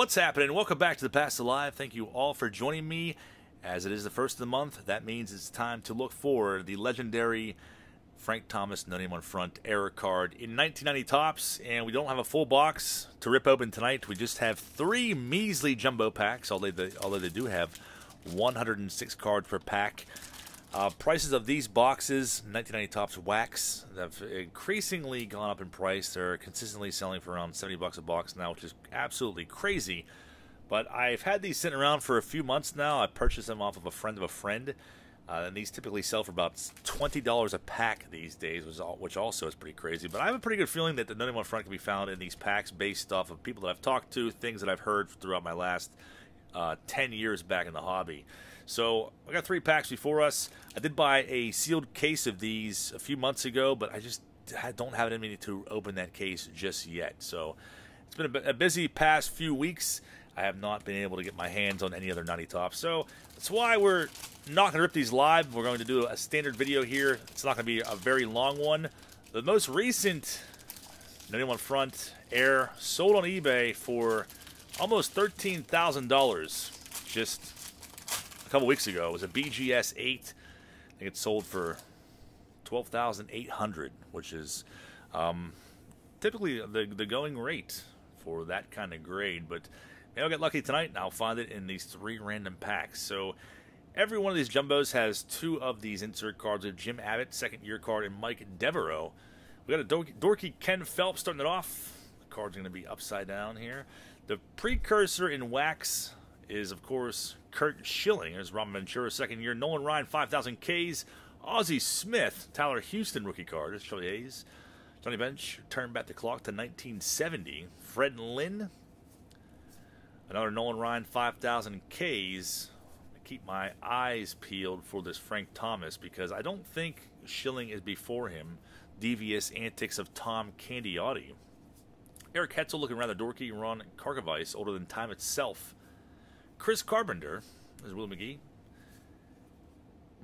What's happening? Welcome back to the Past Alive. Thank you all for joining me. As it is the first of the month, that means it's time to look for the legendary Frank Thomas NNOF front error card in 1990 tops. And we don't have a full box to rip open tonight. We just have 3 measly jumbo packs, although they do have 106 cards per pack. Prices of these boxes, 1990 tops wax, have increasingly gone up in price. They're consistently selling for around $70 a box now, which is absolutely crazy. But I've had these sitting around for a few months now. I purchased them off of a friend of a friend. And these typically sell for about $20 a pack these days, which also is pretty crazy. But I have a pretty good feeling that the NNOF front can be found in these packs based off of people that I've talked to, things that I've heard throughout my last 10 years back in the hobby. So I got 3 packs before us. I did buy a sealed case of these a few months ago, but I just don't have it in me to open that case just yet. So it's been a busy past few weeks. I have not been able to get my hands on any other 90 tops. So that's why we're not going to rip these live. We're going to do a standard video here. It's not going to be a very long one. The most recent NNOF front air sold on eBay for almost $13,000 just a couple weeks ago. It was a BGS 8. I think it sold for $12,800, which is typically the going rate for that kind of grade. But maybe I'll get lucky tonight and I'll find it in these 3 random packs. So every one of these jumbos has 2 of these insert cards of Jim Abbott, second-year card, and Mike Devereaux. We got a dorky Ken Phelps starting it off. The card's going to be upside down here. The precursor in wax is, of course, Curt Schilling. There's Robin Ventura, second year. Nolan Ryan, 5,000 Ks. Ozzie Smith, Tyler Houston rookie card. There's Charlie Hayes. Johnny Bench, turned back the clock to 1970. Fred Lynn. Another Nolan Ryan, 5,000 Ks. I keep my eyes peeled for this Frank Thomas because I don't think Schilling is before him. Devious Antics of Tom Candiotti. Eric Hetzel looking rather dorky. Ron Karkovice, older than time itself. Chris Carpenter, there's Will McGee.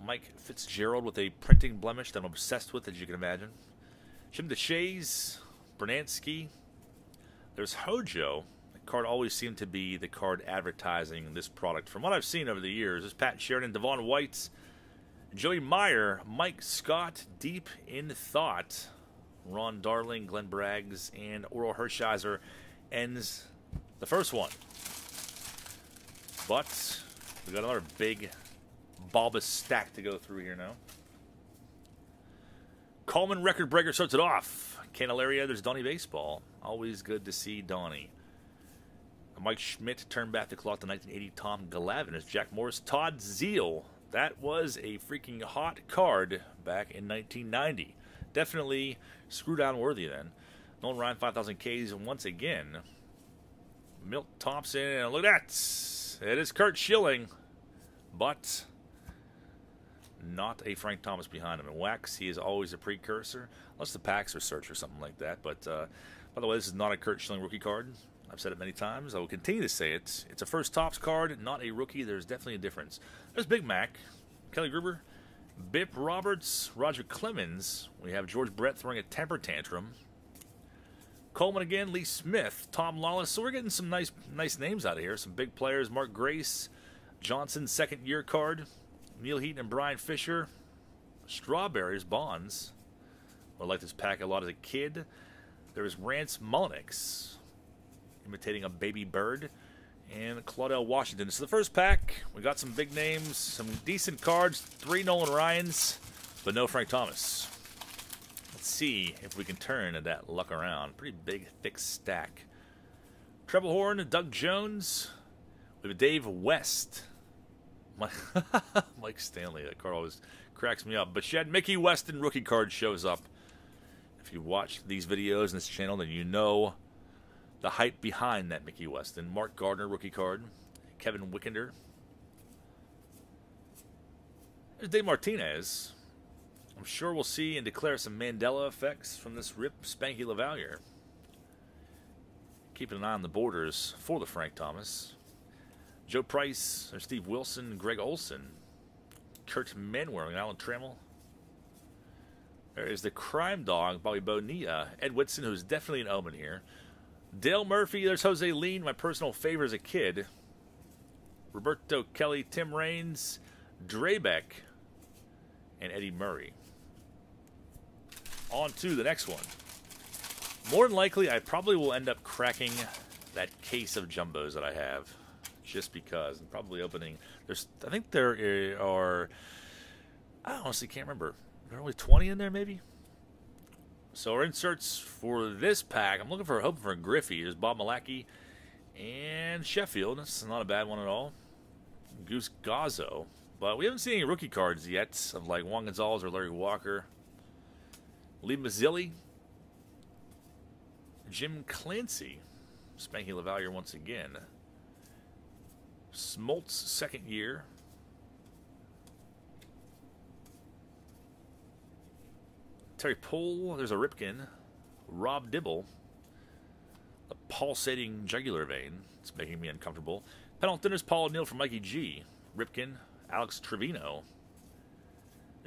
Mike Fitzgerald with a printing blemish that I'm obsessed with, as you can imagine. Jim DeShays, Bernansky. There's Hojo. The card always seemed to be the card advertising this product. From what I've seen over the years, there's Pat Sheridan, Devon White, Joey Meyer, Mike Scott, Deep in Thought. Ron Darling, Glenn Braggs, and Oral Hershiser ends the first one. But we got another big bulbous stack to go through here now. Coleman Record Breaker starts it off. Candelaria, there's Donnie Baseball. Always good to see Donnie. Mike Schmidt turned back the clock to 1980. Tom Glavine. There's Jack Morris. Todd Zeal. That was a freaking hot card back in 1990. Definitely screw-down worthy then. Nolan Ryan, 5,000 Ks once again. Milt Thompson, and look at that. It is Curt Schilling, but not a Frank Thomas behind him. In wax, he is always a precursor, unless the packs are searched or something like that. But, by the way, this is not a Curt Schilling rookie card. I've said it many times. I will continue to say it. It's a first tops card, not a rookie. There's definitely a difference. There's Big Mac, Kelly Gruber, Bip Roberts, Roger Clemens. We have George Brett throwing a temper tantrum. Coleman again, Lee Smith, Tom Lawless. So we're getting some nice names out of here. Some big players. Mark Grace, Johnson, second-year card. Neil Heaton and Brian Fisher. Strawberries, Bonds. I liked this pack a lot as a kid. There's Rance Mullenix, imitating a baby bird. And Claudel Washington. So the first pack, we got some big names, some decent cards, 3 Nolan Ryans, but no Frank Thomas. Let's see if we can turn that luck around. Pretty big, thick stack. Treble Horn, Doug Jones. We have Dave West. Mike Stanley. That card always cracks me up. But Shed Mickey Weston rookie card shows up. If you watch these videos in this channel, then you know the hype behind that Mickey Weston. Mark Gardner rookie card. Kevin Wickender. There's Dave Martinez. I'm sure we'll see and declare some Mandela effects from this Rip Spanky LaValliere. Keeping an eye on the borders for the Frank Thomas. Joe Price, there's Steve Wilson, Greg Olson, Kurt Manwaring, Alan Trammell. There is the Crime Dog, Bobby Bonilla, Ed Whitson, who's definitely an omen here. Dale Murphy, there's Jose Lean, my personal favorite as a kid. Roberto Kelly, Tim Raines, Drebeck, and Eddie Murray. On to the next one. More than likely, I probably will end up cracking that case of jumbos that I have, just because. I'm probably opening. I think there are. I honestly can't remember. There are only 20 in there, maybe. So our inserts for this pack, I'm hoping for a Griffey. There's Bob Malacky and Sheffield. That's not a bad one at all. Goose Gazzo. But we haven't seen any rookie cards yet of like Juan Gonzalez or Larry Walker. Lee Mazzilli. Jim Clancy. Spanky LaValliere once again. Smoltz, second year. Terry Pohl, there's a Ripken. Rob Dibble. A pulsating jugular vein. It's making me uncomfortable. Penalty, there's Paul O'Neill for Mikey G. Ripken. Alex Trevino.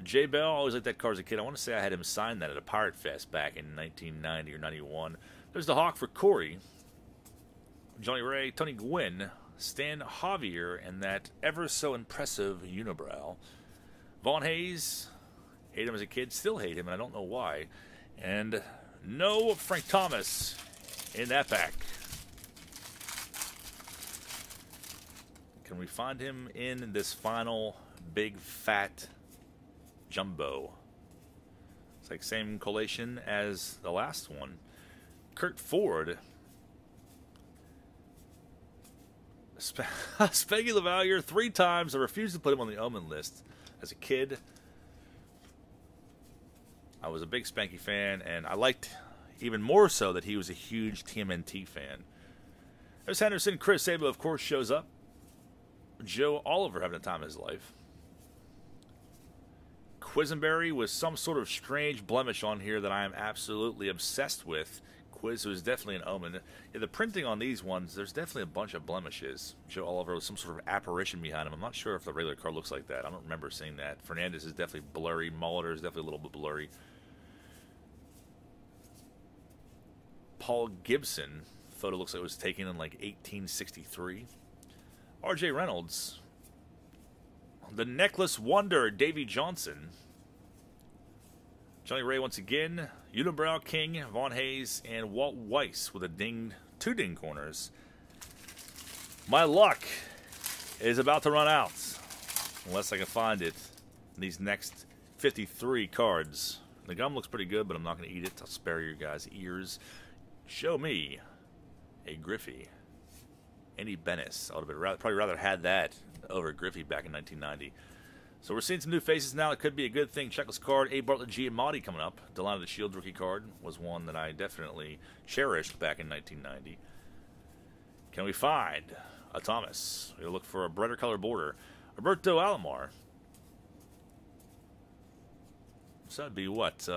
Jay Bell, always liked that card as a kid. I want to say I had him sign that at a Pirate Fest back in 1990 or 91. There's the Hawk for Corey. Johnny Ray, Tony Gwynn, Stan Javier, and that ever so impressive unibrow. Vaughn Hayes, hate him as a kid, still hate him, and I don't know why. And no Frank Thomas in that pack. Can we find him in this final big fat jumbo? It's like same collation as the last one. Kurt Ford. Spanky LaValliere 3 times. I refused to put him on the Omen list as a kid. I was a big Spanky fan, and I liked even more so that he was a huge TMNT fan. There's Henderson. Chris Sabo, of course, shows up. Joe Oliver having a time of his life. Quisenberry with some sort of strange blemish on here that I am absolutely obsessed with. Quiz was definitely an Omen. Yeah, the printing on these ones, there's definitely a bunch of blemishes. Joe Oliver with some sort of apparition behind him. I'm not sure if the regular card looks like that. I don't remember seeing that. Fernandez is definitely blurry. Molitor is definitely a little bit blurry. Paul Gibson. Photo looks like it was taken in like 1863. R.J. Reynolds. The Necklace Wonder, Davey Johnson. Johnny Ray once again. Unibrow King, Vaughn Hayes, and Walt Weiss with a 2 ding corners. My luck is about to run out, unless I can find it in these next 53 cards. The gum looks pretty good, but I'm not going to eat it. I'll spare your guys' ears. Show me a Griffey. Andy Bennis. I would have probably rather had that over Griffey back in 1990. So we're seeing some new faces now. It could be a good thing. Checklist card, A. Bartlett Giamatti coming up. Delano the Shield rookie card was one that I definitely cherished back in 1990. Can we find a Thomas? We'll look for a brighter color border. Roberto Alomar. So that'd be what?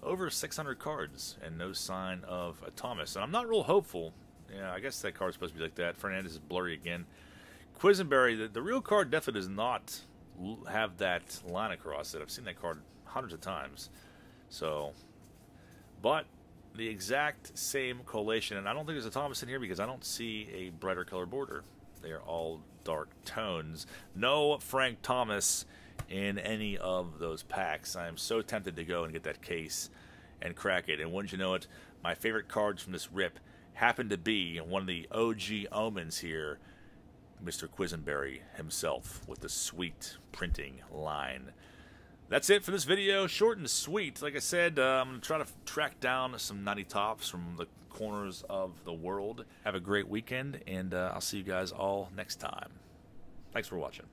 Over 600 cards and no sign of a Thomas. And I'm not real hopeful. Yeah, I guess that card's supposed to be like that. Fernandez is blurry again. Quisenberry, the real card definitely does not have that line across it. I've seen that card hundreds of times. So, but the exact same collation, and I don't think there's a Thomas in here because I don't see a brighter color border. They are all dark tones. No Frank Thomas in any of those packs. I am so tempted to go and get that case and crack it. And wouldn't you know it, my favorite cards from this rip happened to be one of the OG Omens here, Mr. Quisenberry himself, with the sweet printing line. That's it for this video. Short and sweet. Like I said, I'm going to try to track down some 90 tops from the corners of the world. Have a great weekend, and I'll see you guys all next time. Thanks for watching.